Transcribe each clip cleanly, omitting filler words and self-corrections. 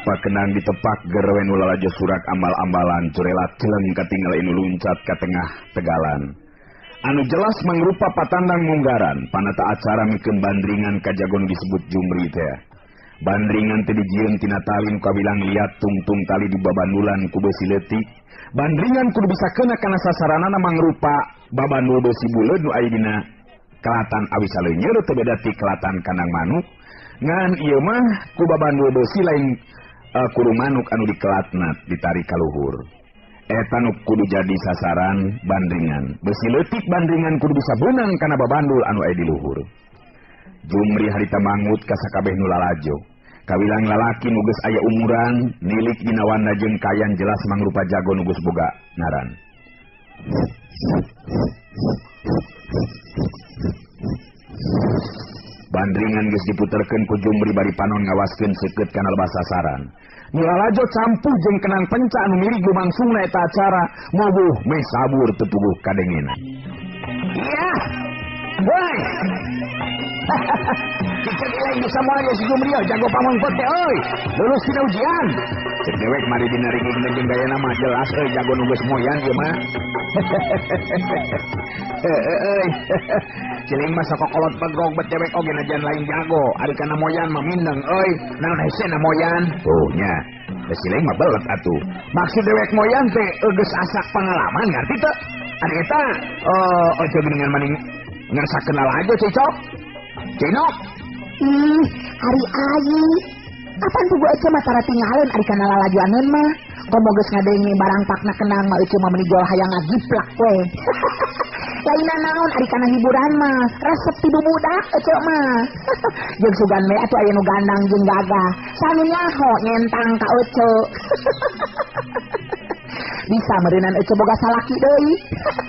apa kenang ditepak gerwen ulalajo surak ambal-ambalan curelat celeng katinggal inu luncat ka tengah tegalan. Anu jelas mangrupa patandang munggaran panata acara mikeun bandringan kajagon disebut Jumri teh. Bandringan teh dijieun tina tali nu kawilang liat tungtung tali di babandulan ku beusi leutik. Bandringan kudu bisa keuna kana sasaranana mangrupa babandul beusi buleud nu aya dina kelatan awi saleunyeun teu beda ti kelatan kandang manuk. Ngan ieu mah ku babandul beusi lain kudu manuk anu dikelatna ditarik ka luhur. Eta nu kudu jadi sasaran bandringan. Beusi leutik bandringan kudu bisa beunang kana babandul anu aya di luhur. Jumri harita mangut ka sakabeh nu lalajo. Kawilang lalaki nu geus aya umuran, nilik dina wanda jeung kayan jelas mangrupa jago nu geus boga ngaran. Bandringan geus diputerkeun ku Jumri bari panon ngawaskeun seukeut kana lebah sasaran. Nu lalajo campuh jeung kenang penca anu mirig lumangsungna eta acara, mobuh meh sabur teu tubuh kadengena. Iya. Woi. Cicek ilaing bisa moal si Jumri jago pamongpot teh euy. Lulus tina ujian. Cek dewek mari dina rigigna jeung gayana mah jelas euy jago nu geus moyan ieu mah. Euy. Ciling mah sakokolot pegrog bet dewek oge najan lain jago. Ari kana moyan mah mindeng euy. Naon hese na moyan? Oh nya. Ciling mah belet atuh. Maksud dewek moyan teh geus asak pangalaman ngarti teu? Ari eta ojo geuningan maning ngerasa kenal aja cicok. Cinok. Ari ayi. Apaan tuh gua aja mah tinggalin ari kana lalajuaneun mah. Komo geus ngadengi barang pakna kenang mah eueuh mah menijol hayang ngagiplak we. Laina naon ari kana hiburan mah. Resep tidu budak eueuh mah. Jeung sugan we atuh aya nu gandang jeung gagah. Sanu nyaho nyentang ka eueuh. Bisa meureunnan eueuh boga salaki deui.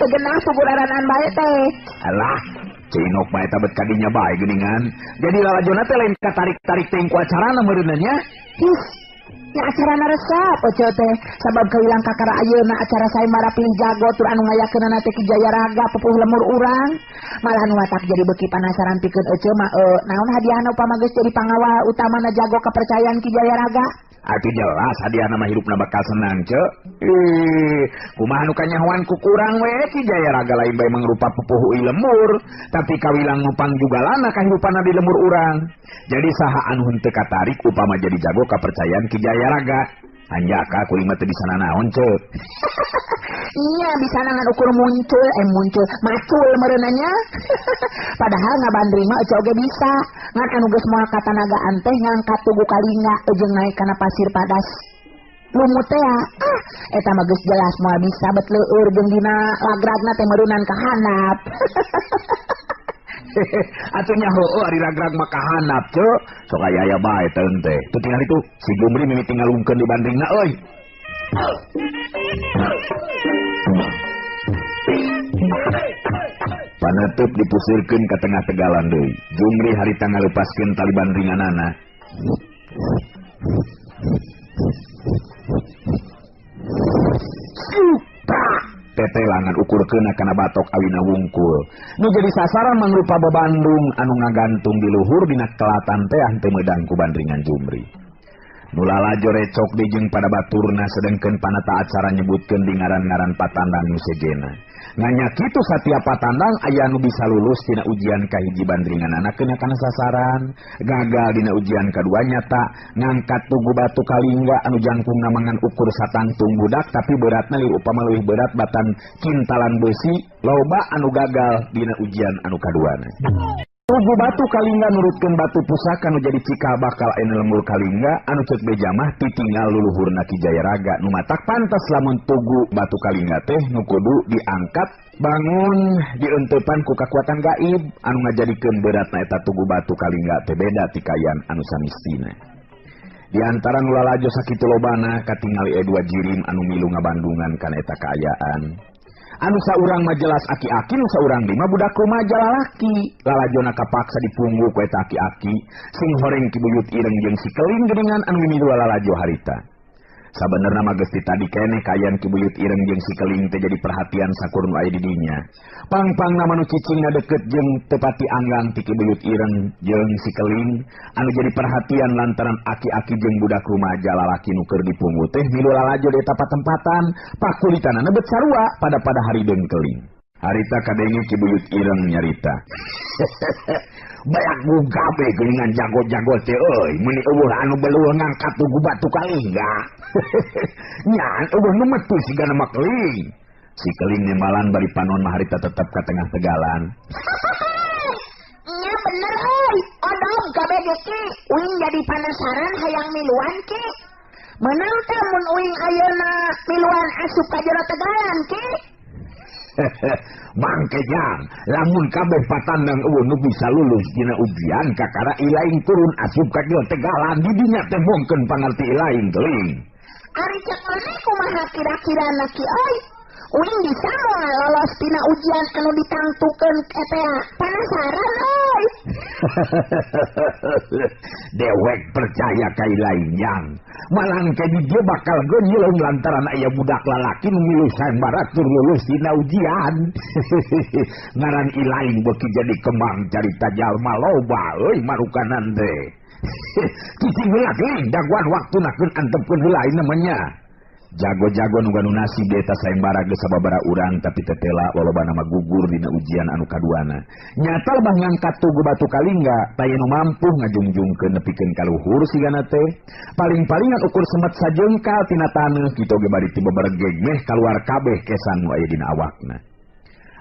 Teu genah puguraran bae teh. Alah, Cinok mah eta bet kadinya bae geuningan. Jadi lalajona teh lain katarik-tarik teh ku acarana meureunna nya. Ya acarana resep eueuh teh sabab kawilang kakara ayeuna acara sayembara pilih jago tur anu ngayakeunna teh Ki Jaya Raga pupuh lemur urang. Malah nu watak jadi beuki panasaran pikeun eueuh mah naon hadiahna upama geus jadi pangawal utamana jago kepercayaan Ki Jaya Raga. Atuh jelas hadiahna mah hirupna bakal senang, Ceu. Kumaha nu kanyahoan ku kurang we Ki Jaya Raga lain bae mangrupa pupuh uwi lemur, tapi kawilang nupang jugalana kahirupanna di lemur urang. Jadi saha anu henteu katarik upama jadi jago kepercayaan Ki Jaya Raga. Anjaka kuring mah teu bisa nanaon, Ceu. Iya bisa nangan ukur muncul macul meureunna nya. Padahal ngabandring mah oge bisa. Ngan anu geus moal katanagaan teh ngangkat tugu kalinga jeung naik kana pasir padas. Lumut teh eta mah geus jelas moal bisa bet leueur jeung dina lagragna teh meureunnan ka handap. Atunya heueuh ari ragrag mah ka handap, Ceu. Sok aya bae teh teh. Teu tinggal itu si Jumri mimiti ngalungkeun di bandringna euy. Paneuteuk dipusirkeun ka tengah tegalan deui. Jumri harita ngalepaskeun tali bandringanana. Teteh langan ukurkeun kana batok awina wungkul. Nu jadi sasaran mangrupa babandung anu ngagantung di luhur dina kelatan teh teu meudang ku bandringan Jumri. Nu lalajo recok deui jeung pada baturna sedengkeun panata acara nyebutkeun di ngaran-ngaran patandang nu sejena. Nganya kitu satiap patandang aya nu bisa lulus dina ujian kahiji bandringanana keuna kana sasaran, gagal dina ujian kadua nyata ngangkat tugu batu kalingga anu jangkungna mangan ukur satangtung budak tapi beratna upama leuwih berat batan kintalan besi, loba anu gagal dina ujian anu kaduana. Tugu batu kalingga nurutkeun batu pusaka nu jadi cikal bakal anu lemur kalingga anu ceuk beja mah titinggal luluhurna Ki Jaya Raga nu matak pantes lamun tugu batu kalingga teh nu kudu diangkat bangun dieunteupan ku kakuatan gaib anu ngajadikeun beratna eta tugu batu kalingga teh beda ti kayan anu samistina. Di antara nu lalajo sakitu lobana katingali dua jirim anu milu ngabandungan kana eta kaayaan. Anu saurang mah jelas aki-aki, nu saurang mah budak rumaja lalaki. Lalajona kapaksa dipunggu ku eta aki-aki, sing horeng ki buyut ireng jeung si keling geuningan anu mimilu lalajo harita. Sabenerna mah geus tadi keneh kayan Ki Buyut Ireng jeung si Keling teh jadi perhatian sakur nu aya di dinya. Pang-pangna manu cicingna deukeut jeung teu pati anggang ti Ki Buyut Ireng jeung si Keling anu jadi perhatian lantaran aki-aki jeung budak rumaja lalaki nu keur dipungut teh milu lalajo di eta patempatan pakulitanana neubet sarua pada harideung Keling. Harita kadenge Ki Buyut Ireng nyarita. Bayak gabe geuningan jago-jago teh euy, meni eueuh anu beuleum ngangkat tugu batu kalingga. Nya eueuh nu metu sigana mah Keling. Si Keling nembalan bari panon mah harita tetep ka tengah tegalan. Nya bener euy, odong gabe ge uing jadi penasaran hayang miluan ki. Meunang teh mun uing ayeuna miluan asup ka jero tegalan ki. Mangke jang, lamun kabeh patandang eueuh nu bisa lulus dina ujian kakara ilaing turun asup ka jero tegalan di dinya teh mungkin pangarti ilaing Keling. Ari cek maneh kumaha kira-kirana ki euy? Uing bisa moal lolos tina ujian anu ditangtukeun eta. Penasaran euy. Dewek percaya ka ilaing jang. Malangke di dia bakal geunyeulung lantaran aya budak lalaki nu milu sayembara tur lulus dina ujian. Ngaran ilaing beuki jadi kembang carita jalma loba euy marukanan teh. Cicing heula Keling daguan waktuna keun antepkeun heula ieu namanya. Jago-jago nu ganu nasib di eta sayembara geus sababaraha urang tapi tetela lolobana mah gugur dina ujian anu kaduana. Nyata lebah ngangkat tugu batu kalingga taya nu mampu ngajungjungkeun nepikeun ka luhur sigana teh. Paling-palingan ukur semet sajengkal tina taneuh kitu ge bari ti bebergeg meh kaluar kabeh kesan nu aya dina awakna.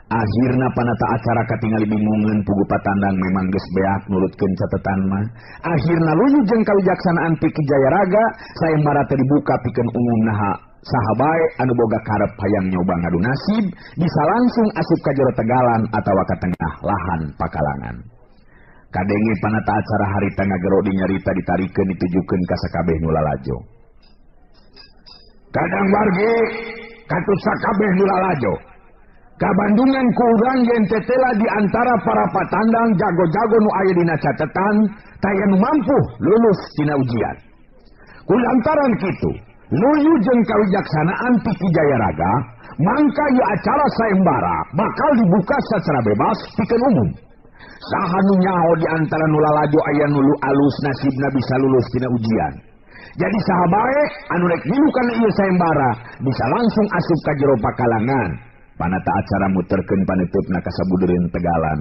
Akhirna panata acara katingali bingungeun pugu patandang memang geus beak nurutkeun catetan mah. Akhirna luyu jeung kawijaksanaan ti Ki Jayaraga sayembara teh dibuka pikeun umumna saha bae anu boga karep hayang nyoba ngadu nasib bisa langsung asup ka jero tegalan atawa ka tengah lahan pakalangan. Kadenge panata acara harita ngagero dinyarita ditarikeun ditujukeun ka sakabeh nu lalajo. Kadang wargi katut sakabeh nu lalajo. Kabandungan ku urang yen tetela di antara para patandang jago-jago nu aya dina catetan taya nu mampu lulus dina ujian. Kulantaran kitu, luyu jeung kawijaksanaan ti Ki Jayaraga, mangka ieu acara sayembara bakal dibuka secara bebas pikeun umum. Saha nu nyaho di antara nu lalajo aya nu alus nasibna bisa lulus dina ujian. Jadi saha bae anu rek milu kana ieu sayembara bisa langsung asup ka jero pakalangan. Panata acara muterkeun panutupna ka sabudereun tegalan.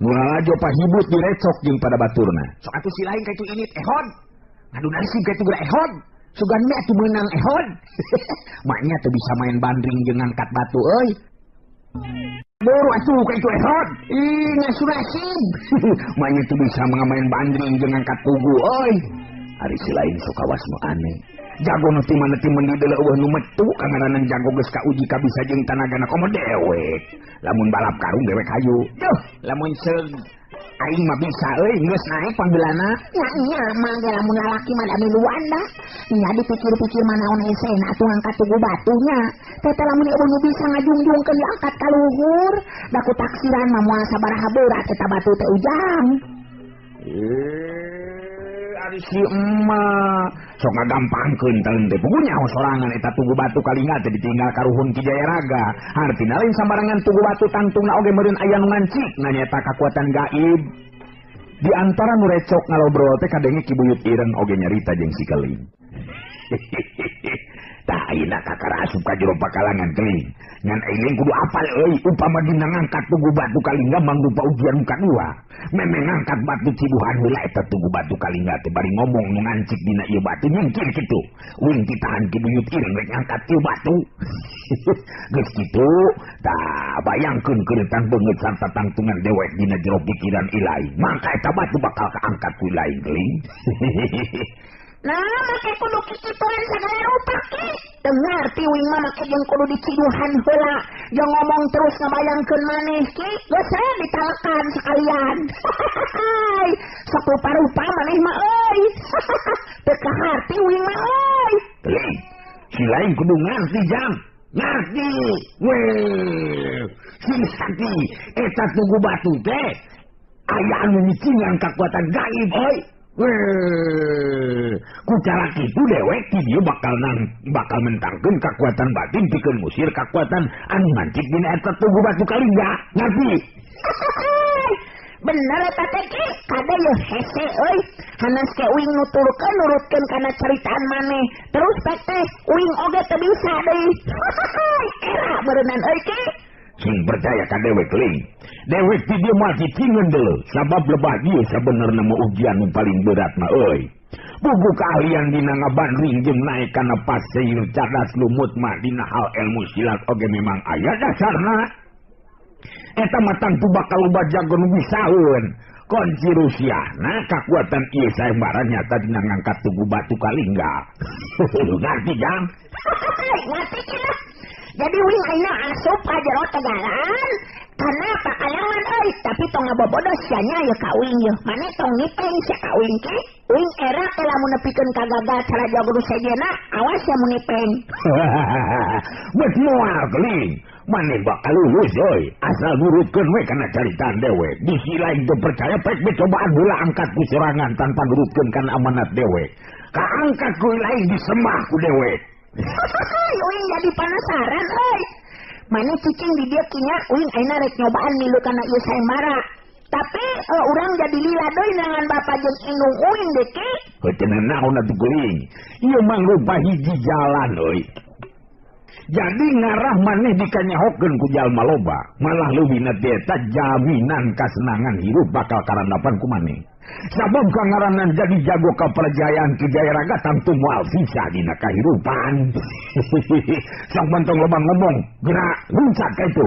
Nu lalajo pahibut direcok jeung pada baturna. Sok atuh si lain kaitu init ehod. Ngadu nasib kaitu geura ehod. Sugan me atuh meunang ehod. Maknya teu bisa main bandring jeung ngangkat batu euy. Buru atuh kaitu ehod. Ih ngasu nasib. Maknya teu bisa main bandring jeung ngangkat pugu euy. Ari si lain sok awas nu aneh. Jago nu ti mana ti mendidele eueuh nu metu kangaranan jago geus kauji ka bisa jeung tanagana komo dewek. Lamun balap karung dewek hayu. Duh, lamun seug aing mah bisa euy geus naek panggelana. Ya iya mah lamun lalaki mah da miluan da. Nya dipikir-pikir manaon esena atuh angkat tugu batunya. Teh lamun eueuh nu bisa ngajungjungkeun diangkat ka luhur, da ku taksiran mah moal sabaraha berat eta batu teh ujang. Ari si emak sok ngagampangkeun taun teh pugunya sorangan eta tugu batu kalingga teh ditinggal ka ruhun Ki Jayaraga. Hartina lain sambarangan tugu batu tangtungna oge meureun aya nu ngancikna nyaeta kakuatan gaib. Di antara nu recok ngalobrol teh kadenge Ki Buyut Ireng oge nyarita jeung si Keling. Tah ayeuna kakara asup ka jero pakalangan Keling. Ngan aing kudu apal euy upama dina ngangkat tugu batu kalingga mangrupa ujian muka dua. Memang ngangkat batu cibuhan heula eta tugu batu kalingga teh bari ngomong nu ngancik dina ieu batu nyengkir kitu. Uing ditahan Ki Buyut Ireng rek ngangkat ieu batu. Geus kitu, tah bayangkeun keuretan beungeut sarta tangtungan dewek dina jero pikiran ilaing. Mangka eta batu bakal kaangkat ku ilaing Keling. Nah, make kudu kikituan sagala rupa ki. Dengar ti uing mah make jeung kudu diciduhan heula. Jeung ngomong terus ngabayangkeun maneh ki. Geus ditalekan sekalian. Sok rupa-rupa maneh mah euy. Teu kaharti uing mah euy. Keling, si lain kudu ngarti jang. Ngarti. Weh, si sakti eta tugu batu teh aya anu nyicing kakuatan gaib euy. Ku cara kitu dewek dia bakal mentangkeun kakuatan batin pikeun musir kakuatan anu ngancik dina eta tugu batu kalingga. Ngerti? Bener eta teh ki, kada ye hese euy. Hanas ke uing nurutkeun kana caritaan maneh. Terus pek teh uing oge teu bisa deui. Era beureunan euy ki. Sing percaya ka dewek leuing. Dewek ti dieu mah cicingeun deuleu, sabab lebah dieu sabenerna mah ujian nu paling berat mah euy. Buku keahlian dina ngabandring jeung naik kana pasir cerdas lumut mah dina hal ilmu silat oge memang aya dasarna. Eta mah tangtu bakal loba jago nu bisaeun. Kunci Rusiana kakuatan ieu sayembara nyata dina ngangkat tugu batu kalingga. Ngerti jang? Ngerti cenah. Jadi uing ayeuna asup ka jero tegalan karena pakalangan euy, tapi tong ngabobodos sia nya ye ka uing ye. Mane tong ngipeng sia ka uing ke? Uing era teh lamun nepikeun ka gagal cara jago nu sejena, awas ya mun ngipeng. Bet moal geuling. Mane bakal lulus euy, asal nurutkeun we kana caritaan dewe. Di sisi lain teu percaya pek cobaan heula angkat ku sorangan tanpa nurutkeun kana amanat dewe. Kaangkat ku lain disembah ku dewe. Uing jadi penasaran euy. Mane cicing di dieu kinya uing ayeuna rek nyobaan milu kana ieu sayembara. Tapi urang jadi lila deui nangan bapa jeung indung uing deh ki. Heuteuna naon atuh geuling. Ieu mah rupa hiji jalan euy. Jadi ngarah maneh dikanyahokeun ku jalma loba, malah leuwihna teh eta jaminan kasenangan hirup bakal karandapan ku maneh. Sabab kangaranan jadi jago kaperjayaan kijaya raga tangtu moal bisa dina kahirupan. Sok mentong loba ngomong, gerak luncat ka itu.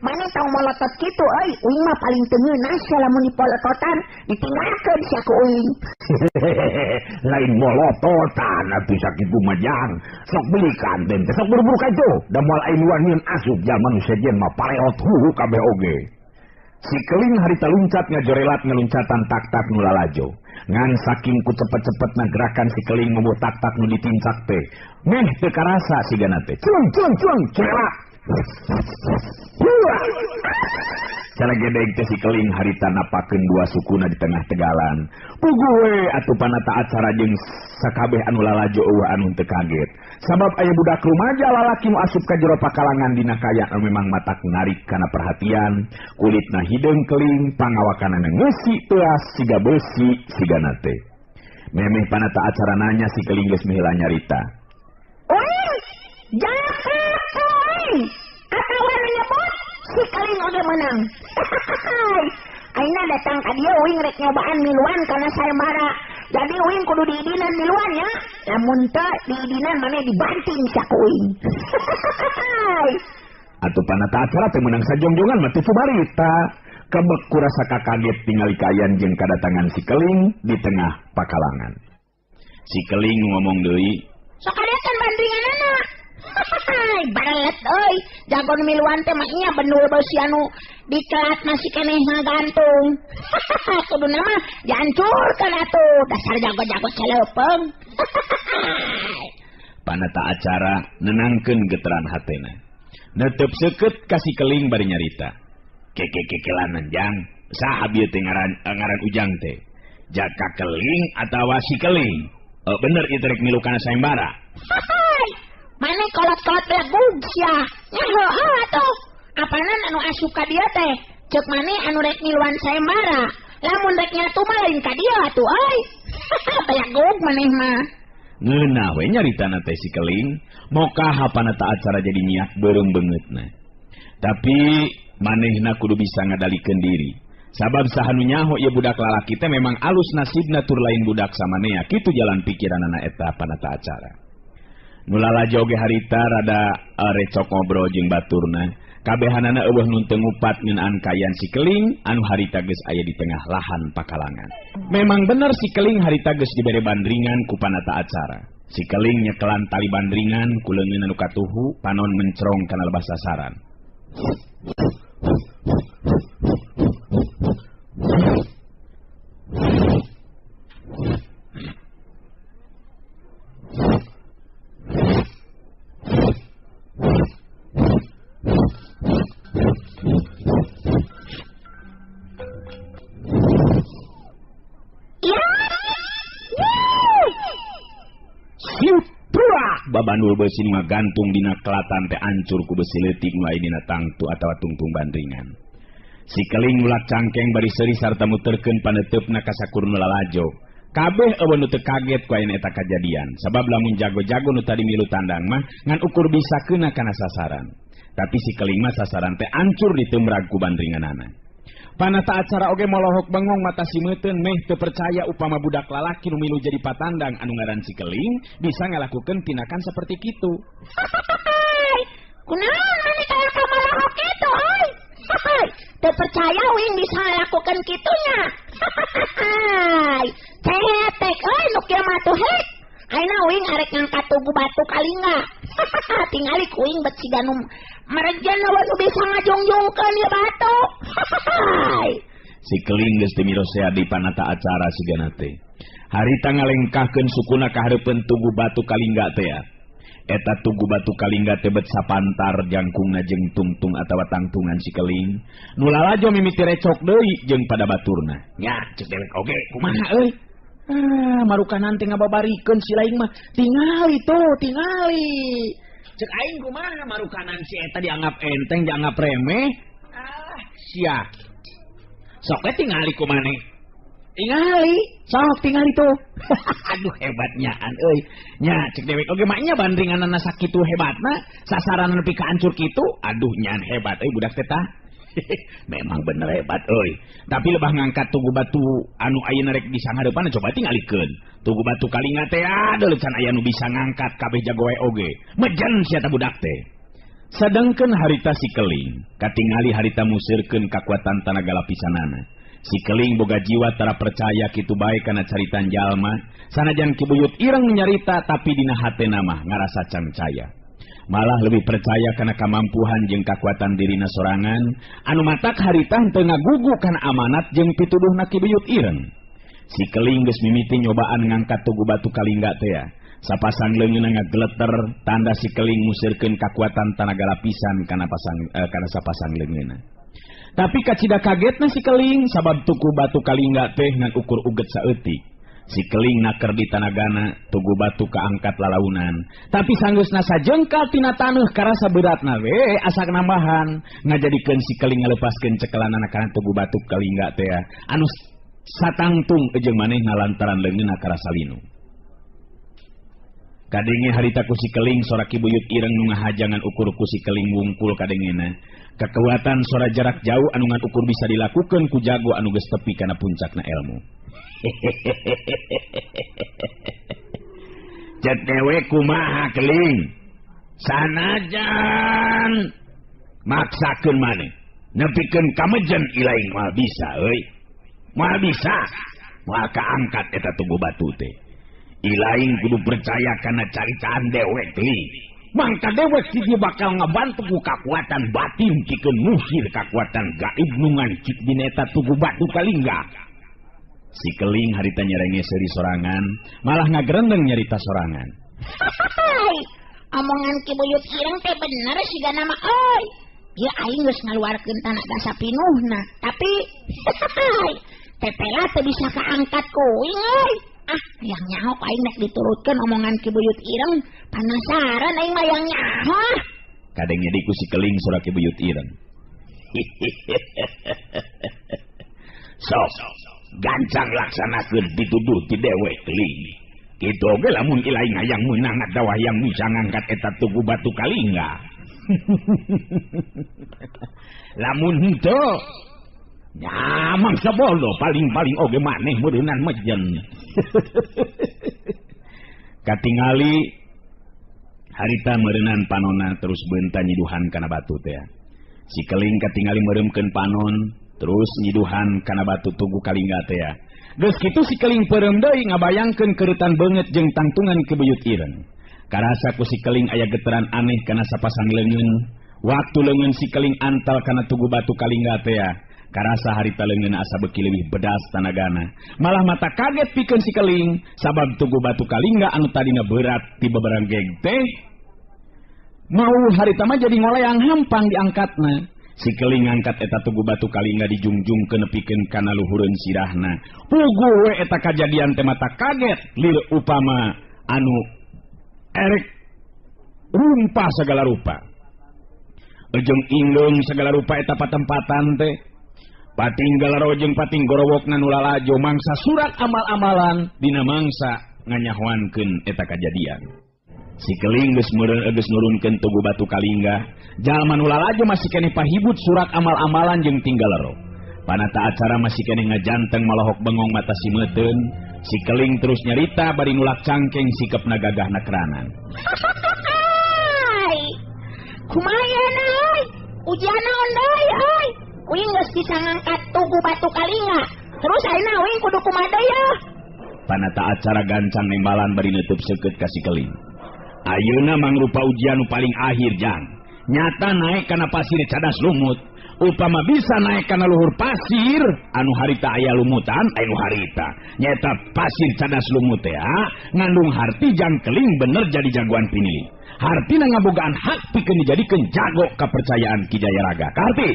Mane tong molotot kitu euy, uing mah paling teu ngeunah lamun dipolototan, ditinggalkeun sia ku uing. Lain molototan atuh sakitu mah jang. Sok belikan teh, sok buru-buru ka itu. Da moal ainuan nyieun asup jalma nu sejen mah pareot hulu kabeh oge. Si keling harita luncat ngajorelat ngeluncatan tak-tak nu lalajo. Ngan saking ku cepet-cepetna gerakan si keling membuat tak-tak nu ditincak teh. Meh teu karasa sigana teh. Cung cerak. Cara gedeg teh si keling harita napakeun dua sukuna di tengah tegalan. Pugu we atuh panata acara jeung sakabeh anu lalajo eueuh anu teu kaget. Sabab aya budak rumaja lalaki nu asup ka jero pakalangan dina kaya anu memang matak narik kana perhatian, kulitna hideung keling, pangawakanana ngeusi teuas siga beusi sigana teh. Memeh panata acara nanya si keling geus mihila nyarita. Uing, jangan atawa nyebut si keling oge menang. Aina datang ka dieu uing rek nyobaan miluan kana sayembara. Jadi uing kudu diidinan miluan ya. Lamun teu diidinan mane dibanting sia ku uing. Atuh panata acara teh meunang sajongjongan mah teu barita. Kebek kurasa kakaget tingali kayan jeung kadatangan si keling di tengah pakalangan. Si keling ngomong deui, "Sok adekan bandinganana." Barelet euy, jago miluan teh mah nya benul beusi anu dikelat masih keneh ngagantung. Kuduna mah dihancurkeun atuh, dasar jago-jago celeupeng. Panata acara nenangkeun geuteran hatena. Netep seukeut ka si keling bari nyarita. Kekelanan jang, saha bieu teh ngaran ujang teh? Jaka keling atawa si keling? Bener ieu rek milu kana sayembara. Mane kolot-kolot legug sia. Nya heueuh atuh. Apanan anu asup ka dieu teh? Ceuk mane anu rek miluan sayembara. Lamun rek nyatu mah lain ka dieu atuh euy. Legug maneh mah. Ngeunah we nyaritana teh si keling, mokaha panata acara jadi niat beureum beungeutna. Tapi manehna kudu bisa ngadalikeun diri. Sabab sahanu nyaho ieu budak lalaki teh memang alus nasibna tur lain budak samanea, kitu jalan pikiranna eta panata acara. Nu lalajo oge harita rada recok ngobrol jeung baturna. Kabehanana eueuh nun teu ngupat ngeunaan kayan si keling anu harita geus aya di tengah lahan pakalangan. Memang bener si keling harita geus dibere bandringan ku panata acara. Si keling nyekelan tali bandringan ku leungeun anu katuhu panon mencrong kana lebah sasaran. Ya, bandul besi nu ngagantung dina kelatan teh ancur ku besi leutik nu aya dina tangtu atawa tungtung bandringan. Si keling ulat cangkeng bari seuri sarta muterkeun paneteupna ka sakurna lalajo. Kabeh eueuh nu teu kaget ku ayeuna eta kajadian, sabab lamun jago-jago nu tadi milu tandang mah ngan ukur bisa keuna kana sasaran. Tapi si keling mah sasaran teh ancur diteumrag ku bandringanana. Panata acara oge molohok bengong mata simeuteun meh teu percaya upama budak lalaki nu milu jadi patandang anu ngaran si keling bisa ngalakukeun tindakan seperti kitu. Kunaon maneh kaya molohok kitu, euy? Teu percaya wing bisa ngalakukeun kitunya. Cetek euy nu kieu mah tuh hek. Ayeuna wing arek ngangkat tugu batu kalingga. Tingali ku wing bet siga nu marejen nu bisa ngajungjungkeun ieu batu. Si keling geus teu mirosea di panata acara sigana teh. Harita ngalengkahkeun sukuna ka hareupeun tugu batu kalingga teh. Eta tugu batu kalingga teh bet sapantar jangkungna jeung tungtung atawa tangtungan si keling. Nu lalajo mimiti recok deui jeung pada baturna. Nya ceuk dewek oge kumaha euy? Marukanan teh ngababarikeun si laing mah tingali tuh, tingali. Cek aing kumaha marukanan si eta dianggap enteng, dianggap remeh. Sia. Sok tingali kumaneh. Tingali, sok tingali tuh. Aduh hebatnya an euy. Nya cek dewek oge mah nya bandringanna sakitu hebatna, sasaran nepi ka ancur kitu. Aduh nyan hebat euy budak teh tah. Memang bener hebat euy. Tapi lebah ngangkat tugu batu anu ayeuna rek bisa ngareupana coba tingalikeun. Tugu batu kalingga teh aduh can aya nu bisa ngangkat kabeh jago wae oge. Mejen sia ta budak teh. Sedengkeun harita si keling katingali harita musirkeun kakuatan tanaga lapisanana. Si keling boga jiwa tara percaya kitu bae kana caritan jalma, sanajan kibuyut ireng nyarita tapi dina hatena mah ngarasa cancaya. Malah lebih percaya kana kamampuhan jeung kakuatan dirina sorangan anu matak harita teu ngagugu kana amanat jeung pituduhna kibuyut ireng. Si keling geus mimiti nyobaan ngangkat tugu batu kalingga teh. Sapasang leungeunna ngagleter tanda si keling musirkeun kakuatan tanaga lapisan kana sapasang leungeunna. Tapi kacida kagetna si keling sabab tugu batu kalingga teh ngan ukur uget saeutik. Si keling naker di tanagana tugu batu kaangkat lalaunan. Tapi sanggeusna sajengkal tina taneuh karasa beratna we asa nambahan ngajadikeun si keling ngalepaskeun cekelanana kana tugu batu kalingga teh anu satangtung jeung manehna lantaran leungeunna karasa linu. Kadenge harita ku si keling sora kibuyut ireng nu ngahajangan ukur ku si keling wungkul kadengena. Kekuatan sora jarak jauh anu ngan ukur bisa dilakukeun ku jago anu geus tepi kana puncakna ilmu. Cek dewe kumaha keling sanajan maksakeun maneh nepikeun kamejen ilaing moal bisa euy moal bisa moal kaangkat eta tugu batu teh ilaing kudu percaya kana caritaan dewek keling mangka dewek dia bakal ngabantu ku kakuatan batin pikeun musir kakuatan gaib nu ngancik dina eta tugu batu kalingga. Si keling harita nyerenge seuri sorangan, malah ngagerendeng nyarita sorangan. Omongan kibuyut ireng teh bener sigana mah euy. Ieu aing geus ngaluarkeun tanaga sapinuhna, tapi tepela teu bisa kaangkat kuing euy. Yang nyaho aing nek diturutkeun omongan kibuyut ireng, panasaran aing mah yang nyaho. Kadenge di ku si keling sora kibuyut ireng. Sok gancang laksanakeun dituduh ti dewek keling. Kitu oge lamun ilaing hayang meunang adawa yang bisa ngangkat eta tugu batu kalingga. Lamun henteu nya mangsa bolo paling-paling oge maneh meureunan mejen. Katingali harita meureunan panonna terus beunta nyiduhan kana batu teh. Si keling katingali meureumkeun panon terus nyiduhan kana batu tugu kalingga teh. Geus kitu si keling peureum deui ngabayangkeun keurutan beungeut jeung tangtungan kibuyut ireng. Karasa ku si keling aya geteran aneh kana sapasang leungeun. Waktu leungeun si keling antal kana tugu batu kalingga teh, karasa harita leungeun asa beuki leuwih bedas tanagana. Malah mata kaget pikeun si keling sabab tugu batu kalingga anu tadina berat ti babarangeg teh mau harita mah jadi ngoleang hampang diangkatna. Si keling ngangkat eta tugu batu kalingga dijungjungkeun nepikeun kana luhureun sirahna. Pugu we eta kajadian teh mata kaget lir upama anu erek rumpah segala rupa. Ujung ingung segala rupa eta patempatan teh. Patinggal rojeng pating gorowokna nu lalajo mangsa surat amal-amalan dina mangsa nganyahwankeun eta kajadian. Si Keling geus nurunkeun tugu batu kalingga, jalma nu lalajo masih keneh pahibut surat amal-amalan jeung tinggal ro. Panata acara masih keneh ngajanteng malohok bengong mata simeuteun. Si Keling terus nyarita bari nulak cangkeng sikepna gagahna keranan. Kumayan ay, ujian naon deui ay. Uing geus bisa ngangkat tugu batu kalingga. Terus ayeuna uing kudu kumaha deui? Panata acara gancang nembalan bari neuteub seukeut ka si Keling. Ayeuna mangrupa ujian nu paling akhir jang. Nyata naek kana pasir cadas lumut. Upama bisa naik kana luhur pasir anu harita aya lumutan anu harita nyata pasir cadas lumut ya ngandung harti jang Keling bener jadi jagoan pinili hartina ngabogaan hak pikeun dijadikeun jago kepercayaan Ki Jayaraga karti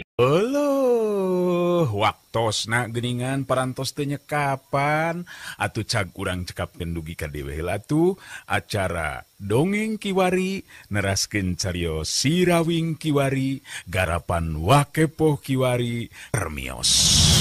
waktosna geuningan parantos teu nyekapan atuh cag urang cekapkeun dugi ka dewe heula atuh acara dongeng Kiwari neraskeun cariyos Sirawing Kiwari garapan Wakepoh Kiwari permios.